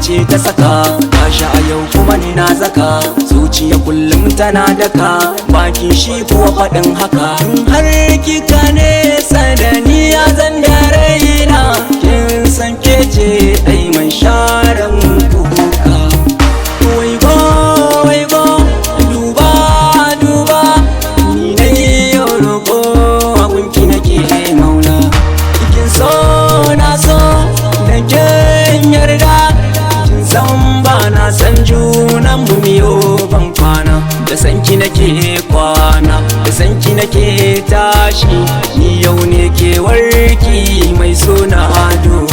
ce ta saka, tashi a yau kuma ni na zaka, zuciya kullum tana daka, baki shi kuwa faɗin haka. In har kika nesa da ni ya zan da raina, kin san ke ce ai mai sharan kuka. Waigo waigo duba duba, ni dai yau roƙo abunki nake maula. Kin so na so da kin yarda, kin san ba na san junan mu miyo ban kwana. Da sanki nake kwana, da sanki nake tashi, ni yau ne ke warki mai suna ado.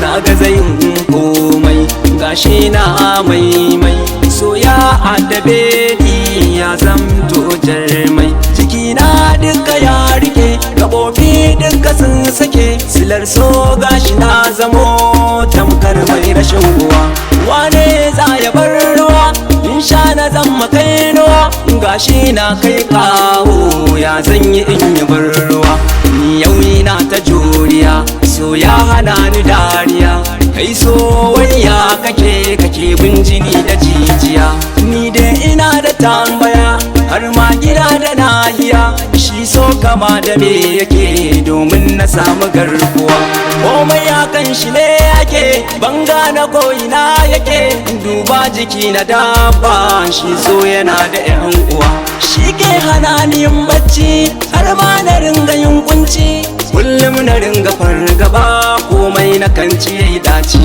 Na gaza yin komai gashi na mai so ya addabe ni ya zamto jarmai. Jikina duka ya rike, gaɓoɓi duka sun sake, silar so gashi na zamo tamkar mai rashin uwa. Wane za ya bar ruwa in sha na zama kainuwa, gashi na kai kawo ya zanyi in yi bar ruwa. Ni yau na ta juriya, so ya hana ni dariya, kai so wanya kake bin jini da jijiya. Ni dai ina da tambaya har ma gida da nahiya, shi so kama da me yake domin na samu garkuwa. Komai akan shi ne yake, ban gane ko ina yake, duba jiki na dabba, shi so yana da yan uwa. Shi ke hana ni yin bacci har ma na ringa yin kunci, kullum na ringa fargaba komai na kan ci yayi daci.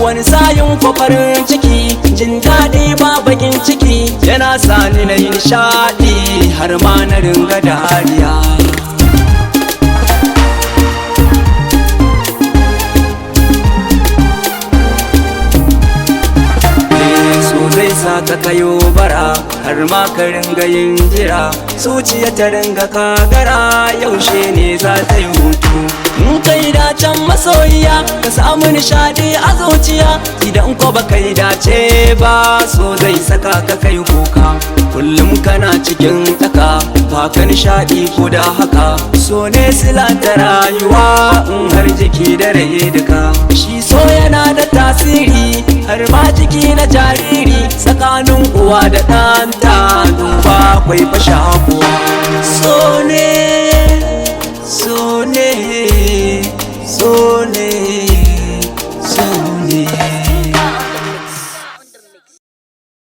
Wani sayin ko farin ciki, jin daɗi ba bakin ciki, yana sani na yi nishaɗi har ma na ringa dariya. Zai sa ka kayo bara har ma ka ringa yin jira, zuciya ta ringa kagara yaushe ne za ta yi hutu. In kai dacen masoyiya ka samu nishadi a zuciya, idan ko ba kai dace ba so zai saka ka kai kuka. Kullum kana cikin tsaka ba ka nishadi ko da haka, so ne sila ta rayuwa in har jiki da rai duka. Shi so yana da tasiri har ma jiki na jariri, tsakanin uwa da ɗanta duba akwai fasha kuwa. So ne